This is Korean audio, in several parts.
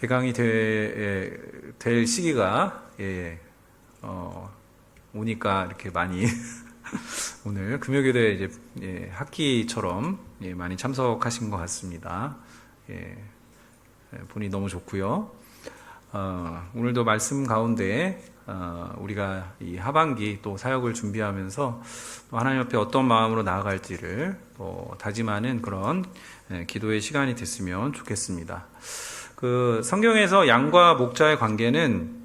개강이 될 시기가 오니까 이렇게 많이 오늘 금요일에 이제 학기처럼 많이 참석하신 것 같습니다. 보니 너무 좋고요. 오늘도 말씀 가운데 우리가 이 하반기 또 사역을 준비하면서 또 하나님 앞에 어떤 마음으로 나아갈지를 또 다짐하는 그런 기도의 시간이 됐으면 좋겠습니다. 그 성경에서 양과 목자의 관계는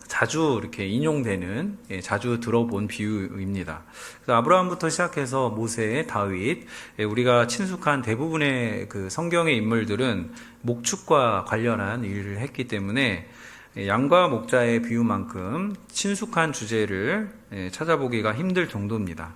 자주 이렇게 인용되는, 자주 들어본 비유입니다. 그래서 아브라함부터 시작해서 모세, 다윗, 우리가 친숙한 대부분의 그 성경의 인물들은 목축과 관련한 일을 했기 때문에 양과 목자의 비유만큼 친숙한 주제를 찾아보기가 힘들 정도입니다.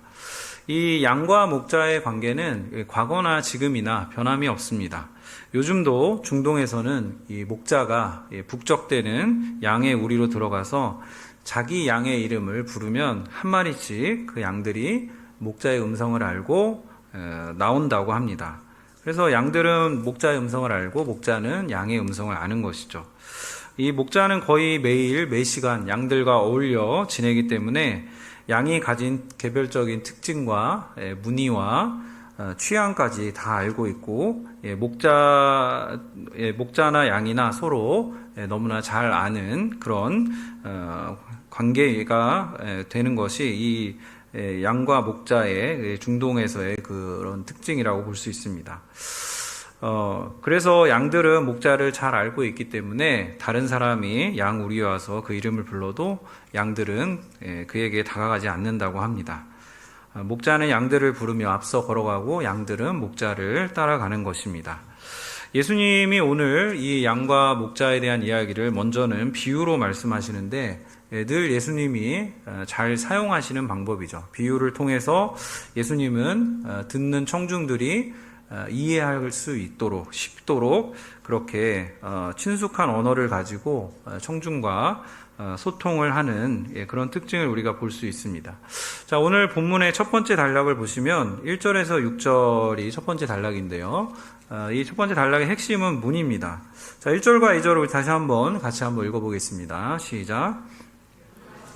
이 양과 목자의 관계는 과거나 지금이나 변함이 없습니다. 요즘도 중동에서는 이 목자가 북적대는 양의 우리로 들어가서 자기 양의 이름을 부르면 한 마리씩 그 양들이 목자의 음성을 알고 나온다고 합니다. 그래서 양들은 목자의 음성을 알고 목자는 양의 음성을 아는 것이죠. 이 목자는 거의 매일 매시간 양들과 어울려 지내기 때문에 양이 가진 개별적인 특징과 무늬와 취향까지 다 알고 있고 목자나 양이나 서로 너무나 잘 아는 그런 관계가 되는 것이 이 양과 목자의 중동에서의 그런 특징이라고 볼 수 있습니다. 그래서 양들은 목자를 잘 알고 있기 때문에 다른 사람이 양 우리에 와서 그 이름을 불러도 양들은 그에게 다가가지 않는다고 합니다. 목자는 양들을 부르며 앞서 걸어가고 양들은 목자를 따라가는 것입니다. 예수님이 오늘 이 양과 목자에 대한 이야기를 먼저는 비유로 말씀하시는데 늘 예수님이 잘 사용하시는 방법이죠. 비유를 통해서 예수님은 듣는 청중들이 이해할 수 있도록 쉽도록 그렇게 친숙한 언어를 가지고 청중과 소통을 하는 그런 특징을 우리가 볼 수 있습니다. 자, 오늘 본문의 첫 번째 단락을 보시면 1절에서 6절이 첫 번째 단락인데요. 이 첫 번째 단락의 핵심은 문입니다. 자, 1절과 2절을 다시 같이 한번 읽어보겠습니다. 시작.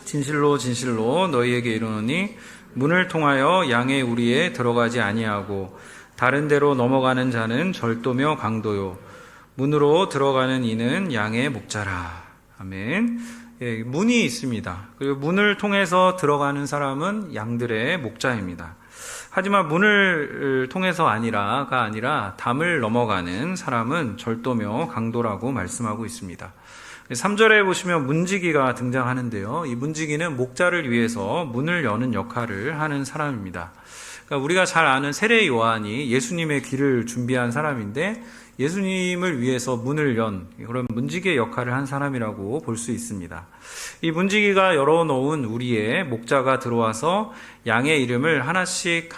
진실로 진실로 너희에게 이르노니 문을 통하여 양의 우리에 들어가지 아니하고 다른 데로 넘어가는 자는 절도며 강도요 문으로 들어가는 이는 양의 목자라. 아멘. 문이 있습니다. 그리고 문을 통해서 들어가는 사람은 양들의 목자입니다. 하지만 문을 통해서 아니라가 아니라 담을 넘어가는 사람은 절도며 강도라고 말씀하고 있습니다. 3절에 보시면 문지기가 등장하는데요. 이 문지기는 목자를 위해서 문을 여는 역할을 하는 사람입니다. 그러니까 우리가 잘 아는 세례 요한이 예수님의 길을 준비한 사람인데 예수님을 위해서 문을 연 그런 문지기의 역할을 한 사람이라고 볼 수 있습니다. 이 문지기가 열어놓은 우리의 목자가 들어와서 양의 이름을 하나씩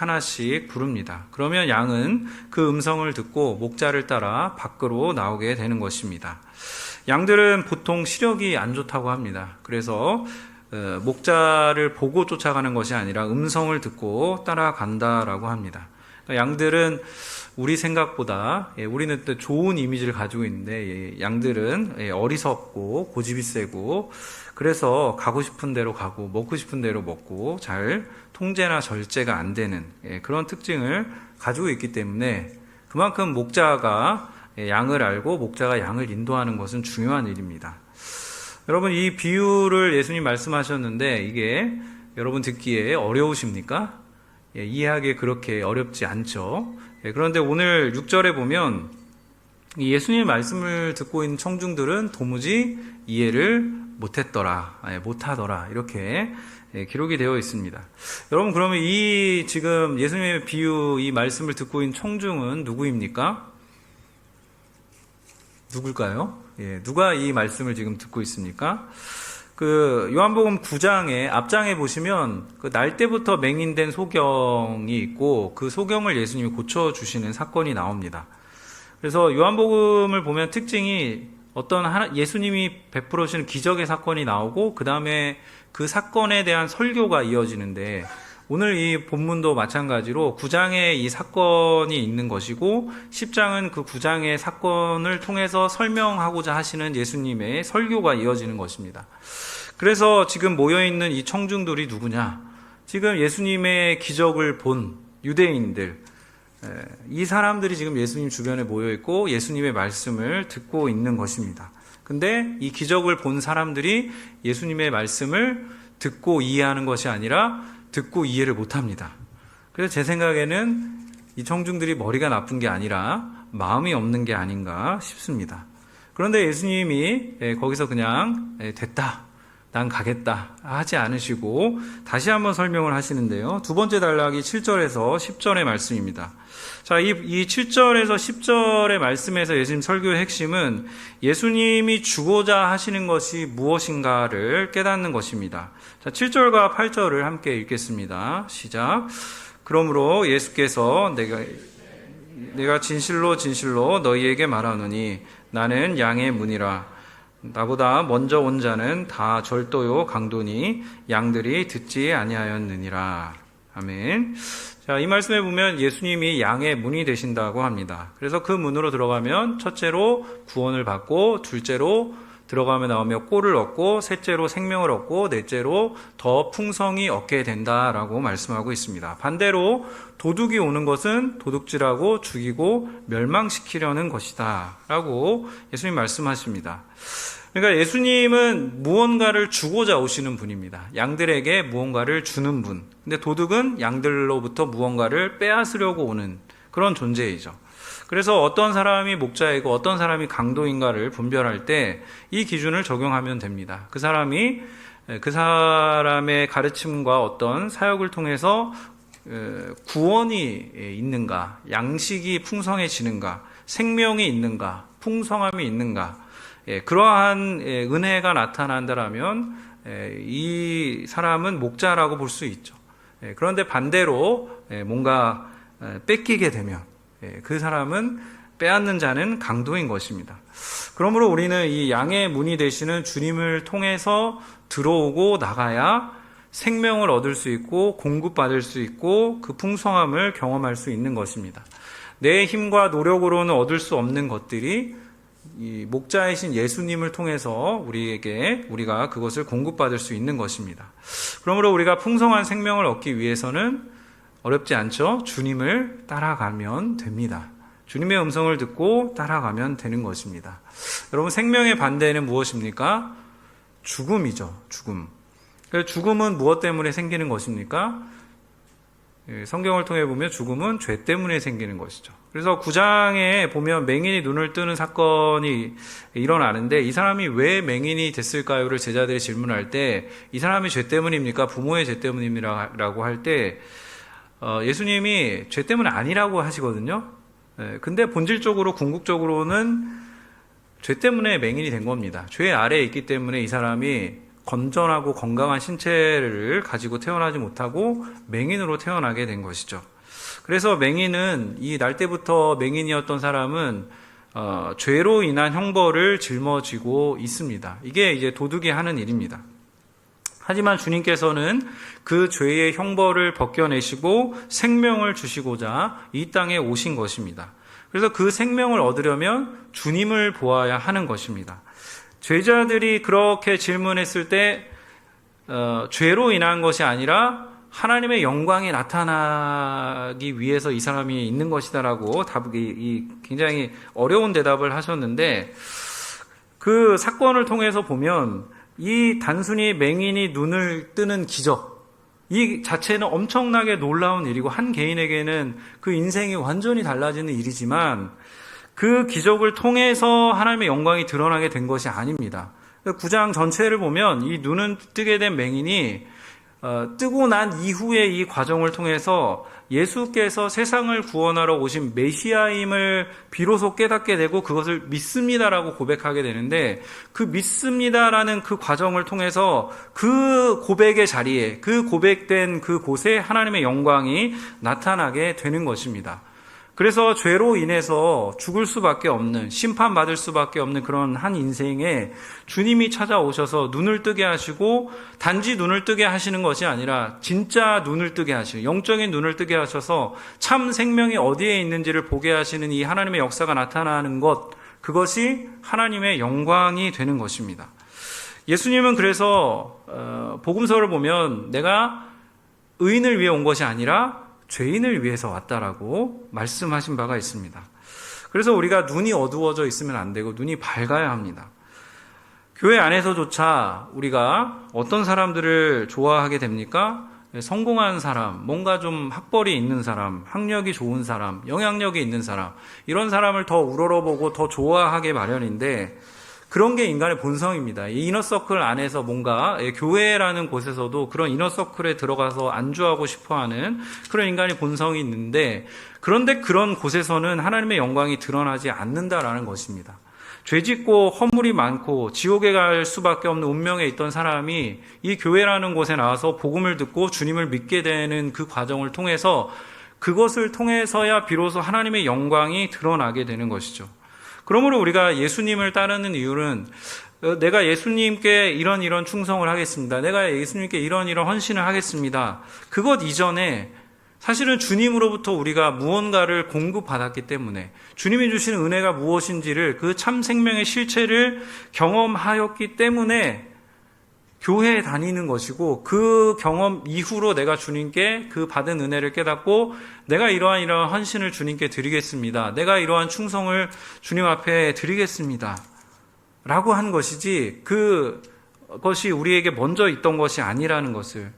부릅니다. 그러면 양은 그 음성을 듣고 목자를 따라 밖으로 나오게 되는 것입니다. 양들은 보통 시력이 안 좋다고 합니다. 그래서 목자를 보고 쫓아가는 것이 아니라 음성을 듣고 따라간다라고 합니다. 양들은 우리 생각보다 우리는 또 좋은 이미지를 가지고 있는데 양들은 어리석고 고집이 세고 그래서 가고 싶은 대로 가고 먹고 싶은 대로 먹고 잘 통제나 절제가 안 되는 그런 특징을 가지고 있기 때문에 그만큼 목자가 양을 알고 목자가 양을 인도하는 것은 중요한 일입니다. 여러분, 이 비유를 예수님 말씀하셨는데 이게 여러분 듣기에 어려우십니까? 이해하기에 그렇게 어렵지 않죠. 그런데 오늘 6절에 보면 예수님의 말씀을 듣고 있는 청중들은 도무지 이해를 못하더라 이렇게 기록이 되어 있습니다. 여러분, 그러면 이 지금 예수님의 비유 이 말씀을 듣고 있는 청중은 누구입니까? 누굴까요? 누가 이 말씀을 지금 듣고 있습니까? 그 요한복음 9장의 앞장에 보시면 그 날 때부터 맹인된 소경이 있고 그 소경을 예수님이 고쳐주시는 사건이 나옵니다. 그래서 요한복음을 보면 특징이 예수님이 베풀어 주시는 기적의 사건이 나오고 그 다음에 그 사건에 대한 설교가 이어지는데 오늘 이 본문도 마찬가지로 9장에 이 사건이 있는 것이고 10장은 그 9장의 사건을 통해서 설명하고자 하시는 예수님의 설교가 이어지는 것입니다. 그래서 지금 모여있는 이 청중들이 누구냐? 지금 예수님의 기적을 본 유대인들, 이 사람들이 지금 예수님 주변에 모여있고 예수님의 말씀을 듣고 있는 것입니다. 근데 이 기적을 본 사람들이 예수님의 말씀을 듣고 이해하는 것이 아니라 듣고 이해를 못합니다. 그래서 제 생각에는 이 청중들이 머리가 나쁜 게 아니라 마음이 없는 게 아닌가 싶습니다. 그런데 예수님이 거기서 그냥 됐다, 난 가겠다 하지 않으시고 다시 한번 설명을 하시는데요. 두 번째 단락이 7절에서 10절의 말씀입니다. 자, 이 7절에서 10절의 말씀에서 예수님 설교의 핵심은 예수님이 주고자 하시는 것이 무엇인가를 깨닫는 것입니다. 자, 7절과 8절을 함께 읽겠습니다. 시작. 그러므로 예수께서 내가 진실로 진실로 너희에게 말하노니 나는 양의 문이라. 나보다 먼저 온 자는 다 절도요 강도니 양들이 듣지 아니하였느니라. 아멘. 자, 이 말씀에 보면 예수님이 양의 문이 되신다고 합니다. 그래서 그 문으로 들어가면 첫째로 구원을 받고, 둘째로 들어가며 나오며 꼴을 얻고, 셋째로 생명을 얻고, 넷째로 더 풍성히 얻게 된다라고 말씀하고 있습니다. 반대로 도둑이 오는 것은 도둑질하고 죽이고 멸망시키려는 것이다 라고 예수님 말씀하십니다. 그러니까 예수님은 무언가를 주고자 오시는 분입니다. 양들에게 무언가를 주는 분. 근데 도둑은 양들로부터 무언가를 빼앗으려고 오는 그런 존재이죠. 그래서 어떤 사람이 목자이고 어떤 사람이 강도인가를 분별할 때 이 기준을 적용하면 됩니다. 그 사람의 가르침과 어떤 사역을 통해서 구원이 있는가, 양식이 풍성해지는가, 생명이 있는가, 풍성함이 있는가, 그러한 은혜가 나타난다라면 이 사람은 목자라고 볼 수 있죠. 그런데 반대로 뭔가 뺏기게 되면 그 사람은 빼앗는 자는 강도인 것입니다. 그러므로 우리는 이 양의 문이 되시는 주님을 통해서 들어오고 나가야 생명을 얻을 수 있고 공급받을 수 있고 그 풍성함을 경험할 수 있는 것입니다. 내 힘과 노력으로는 얻을 수 없는 것들이 이 목자이신 예수님을 통해서 우리가 그것을 공급받을 수 있는 것입니다. 그러므로 우리가 풍성한 생명을 얻기 위해서는 어렵지 않죠? 주님을 따라가면 됩니다. 주님의 음성을 듣고 따라가면 되는 것입니다. 여러분, 생명의 반대는 무엇입니까? 죽음이죠. 죽음. 죽음은 무엇 때문에 생기는 것입니까? 성경을 통해 보면 죽음은 죄 때문에 생기는 것이죠. 그래서 9장에 보면 맹인이 눈을 뜨는 사건이 일어나는데 이 사람이 왜 맹인이 됐을까요를 제자들이 질문할 때 이 사람이 죄 때문입니까? 부모의 죄 때문입니다라고 할 때 예수님이 죄 때문은 아니라고 하시거든요. 근데 본질적으로 궁극적으로는 죄 때문에 맹인이 된 겁니다. 죄 아래에 있기 때문에 이 사람이 건전하고 건강한 신체를 가지고 태어나지 못하고 맹인으로 태어나게 된 것이죠. 그래서 맹인은 이 날 때부터 맹인이었던 사람은 죄로 인한 형벌을 짊어지고 있습니다. 이게 이제 도둑이 하는 일입니다. 하지만 주님께서는 그 죄의 형벌을 벗겨내시고 생명을 주시고자 이 땅에 오신 것입니다. 그래서 그 생명을 얻으려면 주님을 보아야 하는 것입니다. 죄자들이 그렇게 질문했을 때 죄로 인한 것이 아니라 하나님의 영광이 나타나기 위해서 이 사람이 있는 것이다라고 굉장히 어려운 대답을 하셨는데 그 사건을 통해서 보면 이 단순히 맹인이 눈을 뜨는 기적, 이 자체는 엄청나게 놀라운 일이고 한 개인에게는 그 인생이 완전히 달라지는 일이지만 그 기적을 통해서 하나님의 영광이 드러나게 된 것이 아닙니다. 9장 전체를 보면 이 눈을 뜨게 된 맹인이 뜨고 난 이후의 이 과정을 통해서 예수께서 세상을 구원하러 오신 메시아임을 비로소 깨닫게 되고 그것을 믿습니다라고 고백하게 되는데 그 믿습니다라는 그 과정을 통해서 그 고백의 자리에 그 고백된 그 곳에 하나님의 영광이 나타나게 되는 것입니다. 그래서 죄로 인해서 죽을 수밖에 없는, 심판받을 수밖에 없는 그런 한 인생에 주님이 찾아오셔서 눈을 뜨게 하시고, 단지 눈을 뜨게 하시는 것이 아니라 진짜 눈을 뜨게 하시는, 영적인 눈을 뜨게 하셔서 참 생명이 어디에 있는지를 보게 하시는 이 하나님의 역사가 나타나는 것, 그것이 하나님의 영광이 되는 것입니다. 예수님은 그래서 복음서를 보면 내가 의인을 위해 온 것이 아니라 죄인을 위해서 왔다라고 말씀하신 바가 있습니다. 그래서 우리가 눈이 어두워져 있으면 안 되고 눈이 밝아야 합니다. 교회 안에서조차 우리가 어떤 사람들을 좋아하게 됩니까? 성공한 사람, 뭔가 좀 학벌이 있는 사람, 학력이 좋은 사람, 영향력이 있는 사람, 이런 사람을 더 우러러보고 더 좋아하게 마련인데, 그런 게 인간의 본성입니다. 이 이너서클 안에서 뭔가 교회라는 곳에서도 그런 이너서클에 들어가서 안주하고 싶어하는 그런 인간의 본성이 있는데, 그런데 그런 곳에서는 하나님의 영광이 드러나지 않는다라는 것입니다. 죄짓고 허물이 많고 지옥에 갈 수밖에 없는 운명에 있던 사람이 이 교회라는 곳에 나와서 복음을 듣고 주님을 믿게 되는 그 과정을 통해서, 그것을 통해서야 비로소 하나님의 영광이 드러나게 되는 것이죠. 그러므로 우리가 예수님을 따르는 이유는, 내가 예수님께 이런 충성을 하겠습니다, 내가 예수님께 이런 헌신을 하겠습니다, 그것 이전에 사실은 주님으로부터 우리가 무언가를 공급받았기 때문에, 주님이 주시는 은혜가 무엇인지를, 그 참 생명의 실체를 경험하였기 때문에 교회에 다니는 것이고, 그 경험 이후로 내가 주님께 그 받은 은혜를 깨닫고 내가 이러한 헌신을 주님께 드리겠습니다, 내가 이러한 충성을 주님 앞에 드리겠습니다 라고 한 것이지, 그것이 우리에게 먼저 있던 것이 아니라는 것을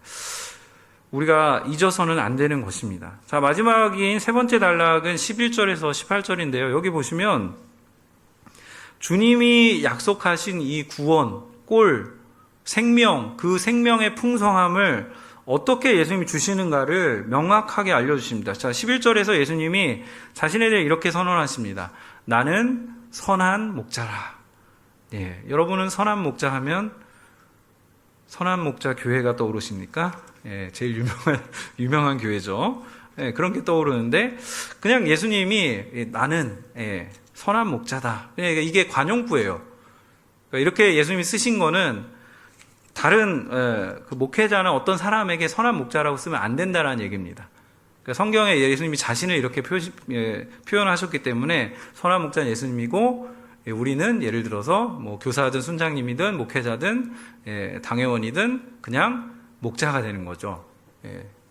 우리가 잊어서는 안 되는 것입니다. 자, 마지막인 세 번째 단락은 11절에서 18절인데요. 여기 보시면 주님이 약속하신 이 구원, 꼴, 생명, 그 생명의 풍성함을 어떻게 예수님이 주시는가를 명확하게 알려주십니다. 자, 11절에서 예수님이 자신에 대해 이렇게 선언하십니다. 나는 선한 목자라. 예, 여러분은 선한 목자 하면 선한 목자 교회가 떠오르십니까? 예, 제일 유명한 교회죠. 예, 그런 게 떠오르는데, 그냥 예수님이 나는 선한 목자다. 그냥 이게 관용구예요. 그러니까 이렇게 예수님이 쓰신 거는 다른 그 목회자는 어떤 사람에게 선한 목자라고 쓰면 안 된다는 얘기입니다. 그러니까 성경에 예수님이 자신을 이렇게 표현하셨기 때문에 선한 목자는 예수님이고, 우리는 예를 들어서 뭐 교사든 순장님이든 목회자든 당회원이든 그냥 목자가 되는 거죠.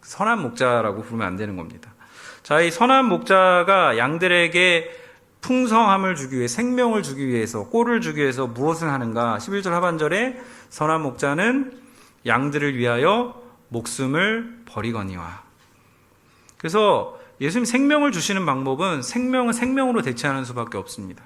선한 목자라고 부르면 안 되는 겁니다. 자, 이 선한 목자가 양들에게 풍성함을 주기 위해, 생명을 주기 위해서, 꼴을 주기 위해서 무엇을 하는가? 11절 하반절에 선한 목자는 양들을 위하여 목숨을 버리거니와. 그래서 예수님 생명을 주시는 방법은 생명은 생명으로 대체하는 수밖에 없습니다.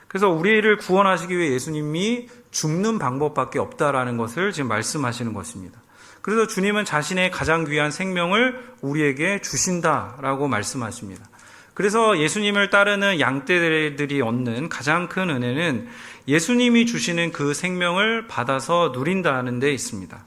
그래서 우리를 구원하시기 위해 예수님이 죽는 방법밖에 없다라는 것을 지금 말씀하시는 것입니다. 그래서 주님은 자신의 가장 귀한 생명을 우리에게 주신다라고 말씀하십니다. 그래서 예수님을 따르는 양떼들이 얻는 가장 큰 은혜는 예수님이 주시는 그 생명을 받아서 누린다는 데 있습니다.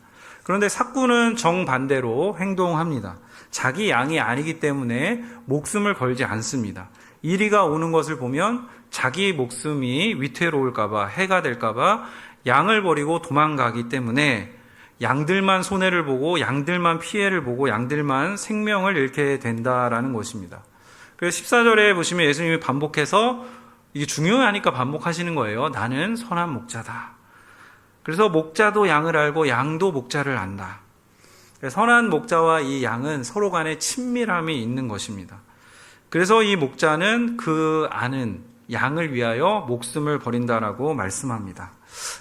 그런데 삭구는 정반대로 행동합니다. 자기 양이 아니기 때문에 목숨을 걸지 않습니다. 이리가 오는 것을 보면 자기 목숨이 위태로울까봐, 해가 될까봐 양을 버리고 도망가기 때문에 양들만 손해를 보고, 양들만 피해를 보고, 양들만 생명을 잃게 된다라는 것입니다. 그래서 14절에 보시면 예수님이 반복해서, 이게 중요하니까 반복하시는 거예요. 나는 선한 목자다. 그래서 목자도 양을 알고 양도 목자를 안다. 선한 목자와 이 양은 서로 간에 친밀함이 있는 것입니다. 그래서 이 목자는 그 아는 양을 위하여 목숨을 버린다라고 말씀합니다.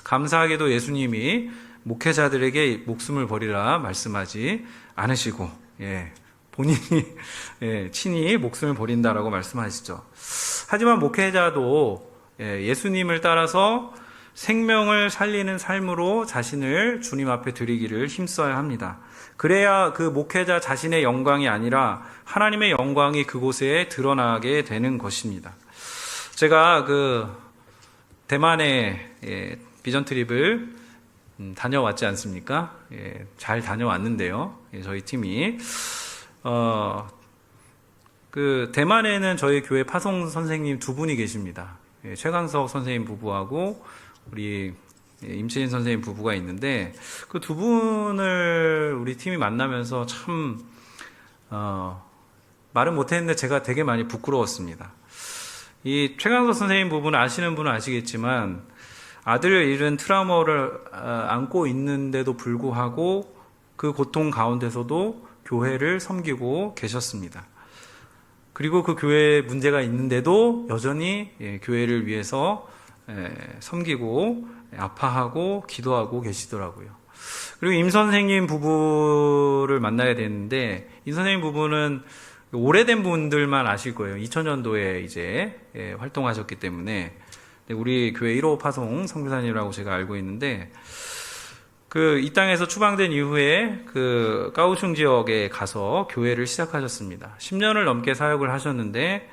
감사하게도 예수님이 목회자들에게 목숨을 버리라 말씀하지 않으시고, 본인이 친히 목숨을 버린다라고 말씀하시죠. 하지만 목회자도 예수님을 따라서 생명을 살리는 삶으로 자신을 주님 앞에 드리기를 힘써야 합니다. 그래야 그 목회자 자신의 영광이 아니라 하나님의 영광이 그곳에 드러나게 되는 것입니다. 제가 대만에 비전 트립을 다녀왔지 않습니까? 잘 다녀왔는데요. 저희 팀이 그 대만에는 저희 교회 파송 선생님 두 분이 계십니다. 예, 최강석 선생님 부부하고 우리 임채인 선생님 부부가 있는데 그 두 분을 우리 팀이 만나면서 참 말은 못했는데 제가 되게 많이 부끄러웠습니다. 이 최강석 선생님 부부는 아시는 분은 아시겠지만 아들을 잃은 트라우마를 안고 있는데도 불구하고 그 고통 가운데서도 교회를 섬기고 계셨습니다. 그리고 그 교회에 문제가 있는데도 여전히 교회를 위해서 섬기고 아파하고 기도하고 계시더라고요. 그리고 임 선생님 부부를 만나야 되는데 임 선생님 부부는 오래된 분들만 아실 거예요. 2000년도에 이제 활동하셨기 때문에 우리 교회 1호 파송 선교사님이라고 제가 알고 있는데 이 땅에서 추방된 이후에 그 까오슝 지역에 가서 교회를 시작하셨습니다. 10년을 넘게 사역을 하셨는데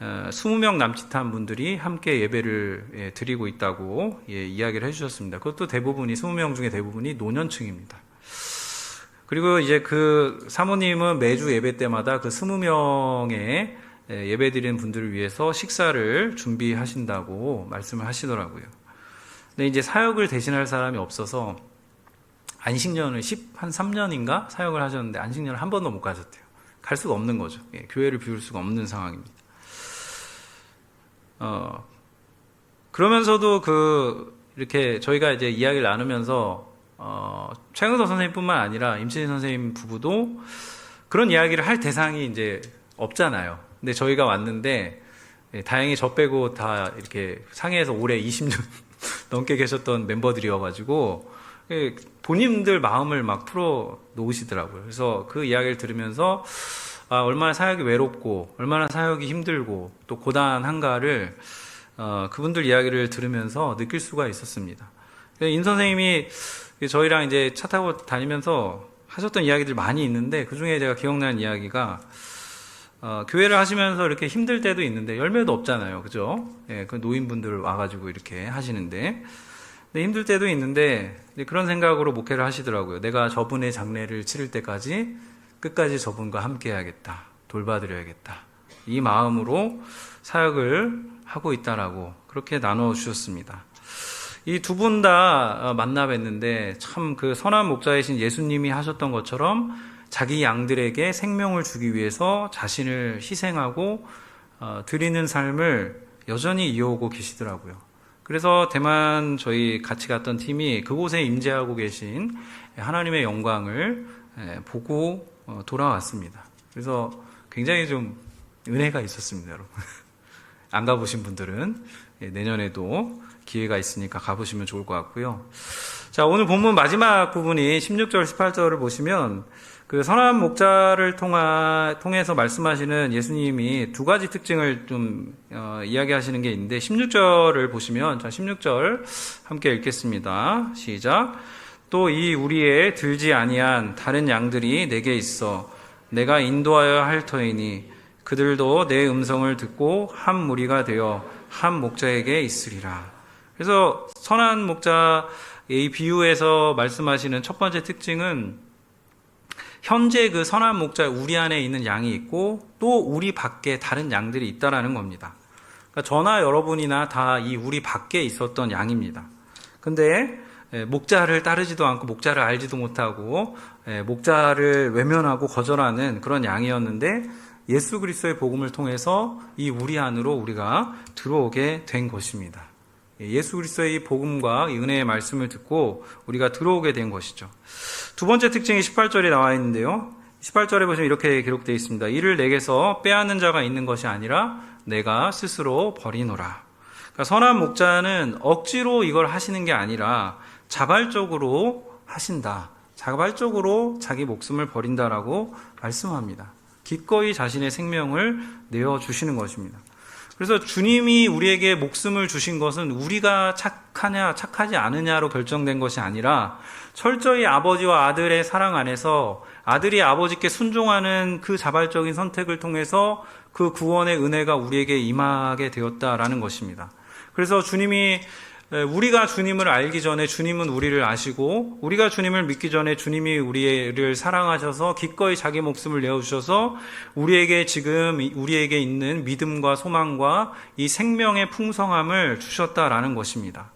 20명 남짓한 분들이 함께 예배를 드리고 있다고 이야기를 해주셨습니다. 그것도 대부분이 20명 중에 대부분이 노년층입니다. 그리고 이제 그 사모님은 매주 예배 때마다 그 20명의 예배 드리는 분들을 위해서 식사를 준비하신다고 말씀을 하시더라고요. 근데 이제 사역을 대신할 사람이 없어서 안식년을 한 3년인가 사역을 하셨는데 안식년을 한 번도 못 가셨대요. 갈 수가 없는 거죠. 교회를 비울 수가 없는 상황입니다. 그러면서도 이렇게 저희가 이제 이야기를 나누면서 최강석 선생님뿐만 아니라 임채진 선생님 부부도 그런 이야기를 할 대상이 이제 없잖아요. 근데 저희가 왔는데 다행히 저 빼고 다 이렇게 상해에서 올해 20년 넘게 계셨던 멤버들이어가지고 본인들 마음을 막 풀어 놓으시더라고요. 그래서 그 이야기를 들으면서 얼마나 사역이 외롭고 얼마나 사역이 힘들고 또 고단한가를 그분들 이야기를 들으면서 느낄 수가 있었습니다. 임 선생님이 저희랑 이제 차 타고 다니면서 하셨던 이야기들 많이 있는데 그 중에 제가 기억나는 이야기가 교회를 하시면서 이렇게 힘들 때도 있는데 열매도 없잖아요, 그죠? 그 노인분들 와가지고 이렇게 하시는데 힘들 때도 있는데 그런 생각으로 목회를 하시더라고요. 내가 저분의 장례를 치를 때까지 끝까지 저분과 함께 해야겠다. 돌봐드려야겠다. 이 마음으로 사역을 하고 있다라고 그렇게 나눠주셨습니다. 이 두 분 다 만나 뵀는데 참 그 선한 목자이신 예수님이 하셨던 것처럼 자기 양들에게 생명을 주기 위해서 자신을 희생하고 드리는 삶을 여전히 이어오고 계시더라고요. 그래서 대만 저희 같이 갔던 팀이 그곳에 임재하고 계신 하나님의 영광을 보고 돌아왔습니다. 그래서 굉장히 좀 은혜가 있었습니다, 여러분. 안 가보신 분들은 내년에도 기회가 있으니까 가보시면 좋을 것 같고요. 자, 오늘 본문 마지막 부분이 16절, 18절을 보시면 그 선한 목자를 통해서 말씀하시는 예수님이 두 가지 특징을 좀 이야기하시는 게 있는데 16절을 보시면 자 16절 함께 읽겠습니다. 시작. 또 이 우리의 들지 아니한 다른 양들이 내게 있어 내가 인도하여 할 터이니 그들도 내 음성을 듣고 한 무리가 되어 한 목자에게 있으리라. 그래서 선한 목자의 비유에서 말씀하시는 첫 번째 특징은 현재 그 선한 목자 우리 안에 있는 양이 있고 또 우리 밖에 다른 양들이 있다라는 겁니다. 그러니까 저나 여러분이나 다 이 우리 밖에 있었던 양입니다. 근데 목자를 따르지도 않고 목자를 알지도 못하고 목자를 외면하고 거절하는 그런 양이었는데 예수 그리스도의 복음을 통해서 이 우리 안으로 우리가 들어오게 된 것입니다. 예수 그리스도의 이 복음과 이 은혜의 말씀을 듣고 우리가 들어오게 된 것이죠. 두 번째 특징이 18절에 나와 있는데요. 18절에 보시면 이렇게 기록되어 있습니다. 이를 내게서 빼앗는 자가 있는 것이 아니라 내가 스스로 버리노라. 그러니까 선한 목자는 억지로 이걸 하시는 게 아니라 자발적으로 하신다. 자발적으로 자기 목숨을 버린다라고 말씀합니다. 기꺼이 자신의 생명을 내어주시는 것입니다. 그래서 주님이 우리에게 목숨을 주신 것은 우리가 착하냐 착하지 않으냐로 결정된 것이 아니라 철저히 아버지와 아들의 사랑 안에서 아들이 아버지께 순종하는 그 자발적인 선택을 통해서 그 구원의 은혜가 우리에게 임하게 되었다라는 것입니다. 그래서 주님이 우리가 주님을 알기 전에 주님은 우리를 아시고, 우리가 주님을 믿기 전에 주님이 우리를 사랑하셔서 기꺼이 자기 목숨을 내어주셔서 우리에게 있는 믿음과 소망과 이 생명의 풍성함을 주셨다라는 것입니다.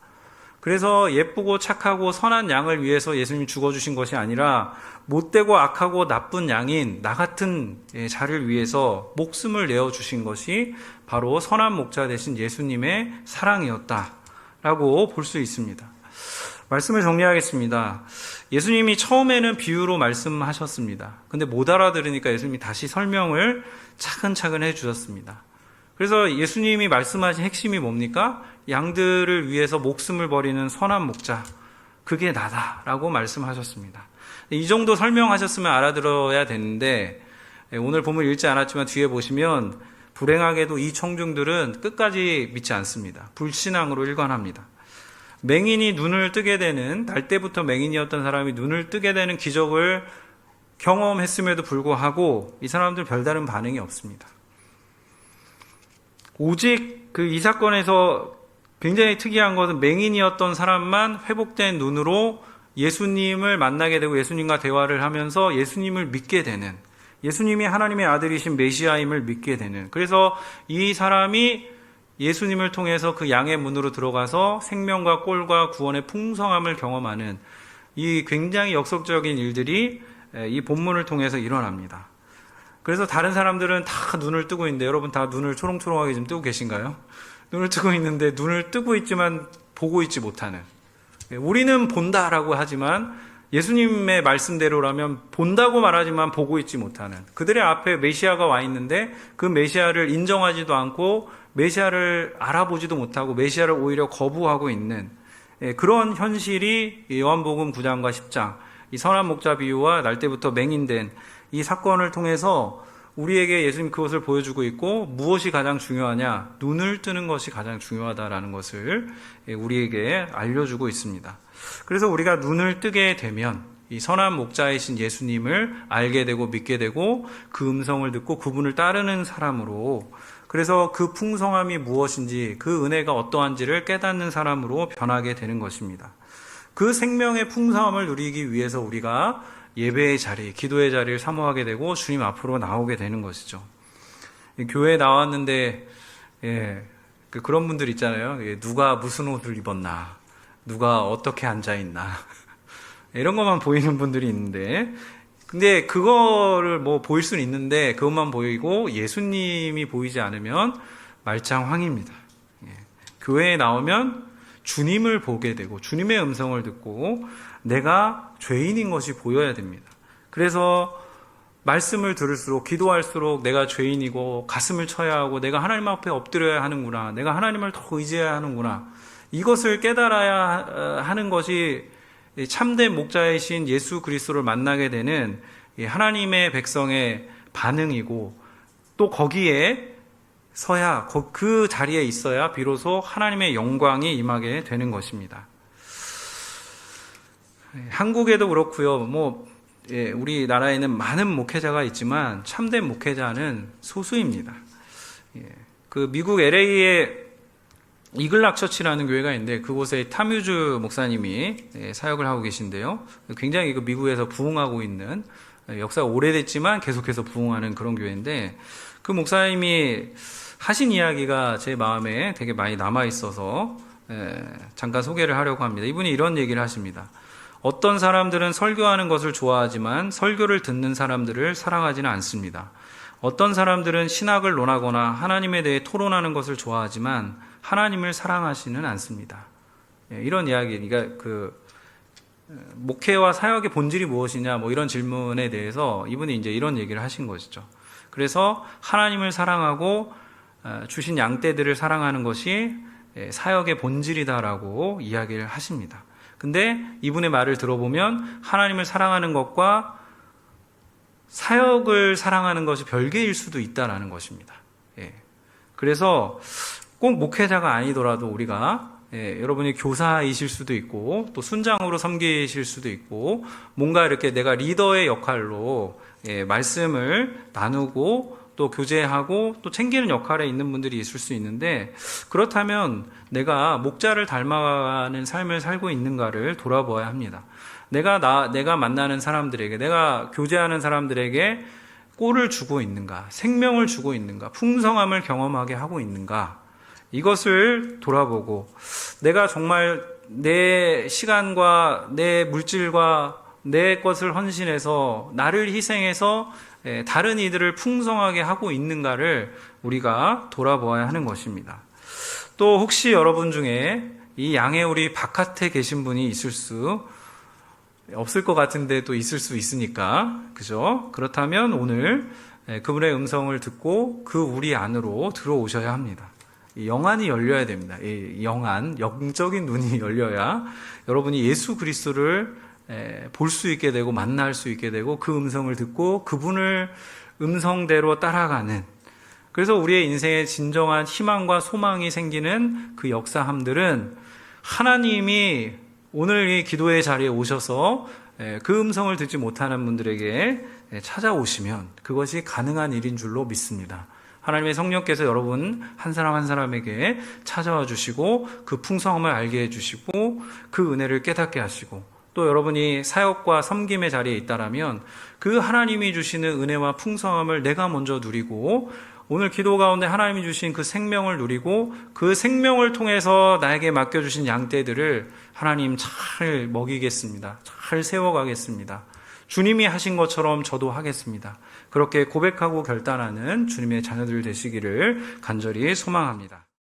그래서 예쁘고 착하고 선한 양을 위해서 예수님이 죽어주신 것이 아니라 못되고 악하고 나쁜 양인 나 같은 자를 위해서 목숨을 내어주신 것이 바로 선한 목자 되신 예수님의 사랑이었다라고 볼 수 있습니다. 말씀을 정리하겠습니다. 예수님이 처음에는 비유로 말씀하셨습니다. 근데 못 알아들으니까 예수님이 다시 설명을 차근차근 해주셨습니다. 그래서 예수님이 말씀하신 핵심이 뭡니까? 양들을 위해서 목숨을 버리는 선한 목자, 그게 나다라고 말씀하셨습니다. 이 정도 설명하셨으면 알아들어야 되는데, 오늘 본문 읽지 않았지만 뒤에 보시면 불행하게도 이 청중들은 끝까지 믿지 않습니다. 불신앙으로 일관합니다. 맹인이 눈을 뜨게 되는, 날 때부터 맹인이었던 사람이 눈을 뜨게 되는 기적을 경험했음에도 불구하고 이 사람들 별다른 반응이 없습니다. 오직 이 사건에서 굉장히 특이한 것은 맹인이었던 사람만 회복된 눈으로 예수님을 만나게 되고 예수님과 대화를 하면서 예수님을 믿게 되는, 예수님이 하나님의 아들이신 메시아임을 믿게 되는, 그래서 이 사람이 예수님을 통해서 그 양의 문으로 들어가서 생명과 꼴과 구원의 풍성함을 경험하는 이 굉장히 역설적인 일들이 이 본문을 통해서 일어납니다. 그래서 다른 사람들은 다 눈을 뜨고 있는데, 여러분 다 눈을 초롱초롱하게 좀 뜨고 계신가요? 눈을 뜨고 있는데 눈을 뜨고 있지만 보고 있지 못하는, 우리는 본다라고 하지만 예수님의 말씀대로라면 본다고 말하지만 보고 있지 못하는, 그들의 앞에 메시아가 와 있는데 그 메시아를 인정하지도 않고 메시아를 알아보지도 못하고 메시아를 오히려 거부하고 있는 그런 현실이 요한복음 9장과 10장, 이 선한 목자 비유와 날 때부터 맹인된 이 사건을 통해서 우리에게 예수님 그것을 보여주고 있고, 무엇이 가장 중요하냐? 눈을 뜨는 것이 가장 중요하다라는 것을 우리에게 알려주고 있습니다. 그래서 우리가 눈을 뜨게 되면 이 선한 목자이신 예수님을 알게 되고 믿게 되고 그 음성을 듣고 그분을 따르는 사람으로, 그래서 그 풍성함이 무엇인지, 그 은혜가 어떠한지를 깨닫는 사람으로 변하게 되는 것입니다. 그 생명의 풍성함을 누리기 위해서 우리가 예배의 자리, 기도의 자리를 사모하게 되고 주님 앞으로 나오게 되는 것이죠. 교회에 나왔는데 그런 분들 있잖아요. 누가 무슨 옷을 입었나, 누가 어떻게 앉아있나 이런 것만 보이는 분들이 있는데, 근데 그거를 보일 수는 있는데 그것만 보이고 예수님이 보이지 않으면 말짱황입니다. 교회에 나오면 주님을 보게 되고 주님의 음성을 듣고 내가 죄인인 것이 보여야 됩니다. 그래서 말씀을 들을수록, 기도할수록 내가 죄인이고 가슴을 쳐야 하고 내가 하나님 앞에 엎드려야 하는구나, 내가 하나님을 더 의지해야 하는구나, 이것을 깨달아야 하는 것이 참된 목자이신 예수 그리스도를 만나게 되는 하나님의 백성의 반응이고, 또 거기에 서야, 그 자리에 있어야 비로소 하나님의 영광이 임하게 되는 것입니다. 한국에도 그렇고요. 우리나라에는 많은 목회자가 있지만 참된 목회자는 소수입니다. 그 미국 LA에 이글락 처치라는 교회가 있는데 그곳에 탐유주 목사님이 사역을 하고 계신데요. 굉장히 미국에서 부흥하고 있는, 역사가 오래됐지만 계속해서 부흥하는 그런 교회인데, 그 목사님이 하신 이야기가 제 마음에 되게 많이 남아 있어서 잠깐 소개를 하려고 합니다. 이분이 이런 얘기를 하십니다. 어떤 사람들은 설교하는 것을 좋아하지만 설교를 듣는 사람들을 사랑하지는 않습니다. 어떤 사람들은 신학을 논하거나 하나님에 대해 토론하는 것을 좋아하지만 하나님을 사랑하지는 않습니다. 이런 이야기, 그러니까 목회와 사역의 본질이 무엇이냐, 이런 질문에 대해서 이분이 이제 이런 얘기를 하신 것이죠. 그래서 하나님을 사랑하고 주신 양떼들을 사랑하는 것이 사역의 본질이다라고 이야기를 하십니다. 근데 이분의 말을 들어보면 하나님을 사랑하는 것과 사역을 사랑하는 것이 별개일 수도 있다라는 것입니다. 그래서 꼭 목회자가 아니더라도 우리가, 여러분이 교사이실 수도 있고 또 순장으로 섬기실 수도 있고 뭔가 이렇게 내가 리더의 역할로 말씀을 나누고 또 교제하고 또 챙기는 역할에 있는 분들이 있을 수 있는데, 그렇다면 내가 목자를 닮아가는 삶을 살고 있는가를 돌아보아야 합니다. 내가 만나는 사람들에게, 내가 교제하는 사람들에게 꼴을 주고 있는가, 생명을 주고 있는가, 풍성함을 경험하게 하고 있는가, 이것을 돌아보고, 내가 정말 내 시간과 내 물질과 내 것을 헌신해서 나를 희생해서 다른 이들을 풍성하게 하고 있는가를 우리가 돌아보아야 하는 것입니다. 또 혹시 여러분 중에 이 양의 우리 바깥에 계신 분이 있을 수 없을 것 같은데 또 있을 수 있으니까, 그죠? 그렇다면 오늘 그분의 음성을 듣고 그 우리 안으로 들어오셔야 합니다. 이 영안이 열려야 됩니다. 이 영안, 영적인 눈이 열려야 여러분이 예수 그리스도를 볼 수 있게 되고 만날 수 있게 되고 그 음성을 듣고 그분을 음성대로 따라가는, 그래서 우리의 인생에 진정한 희망과 소망이 생기는 그 역사함들은 하나님이 오늘 이 기도의 자리에 오셔서 그 음성을 듣지 못하는 분들에게 찾아오시면 그것이 가능한 일인 줄로 믿습니다. 하나님의 성령께서 여러분 한 사람 한 사람에게 찾아와 주시고 그 풍성함을 알게 해주시고 그 은혜를 깨닫게 하시고, 또 여러분이 사역과 섬김의 자리에 있다라면 그 하나님이 주시는 은혜와 풍성함을 내가 먼저 누리고, 오늘 기도 가운데 하나님이 주신 그 생명을 누리고 그 생명을 통해서 나에게 맡겨주신 양떼들을 하나님 잘 먹이겠습니다. 잘 세워가겠습니다. 주님이 하신 것처럼 저도 하겠습니다. 그렇게 고백하고 결단하는 주님의 자녀들 되시기를 간절히 소망합니다.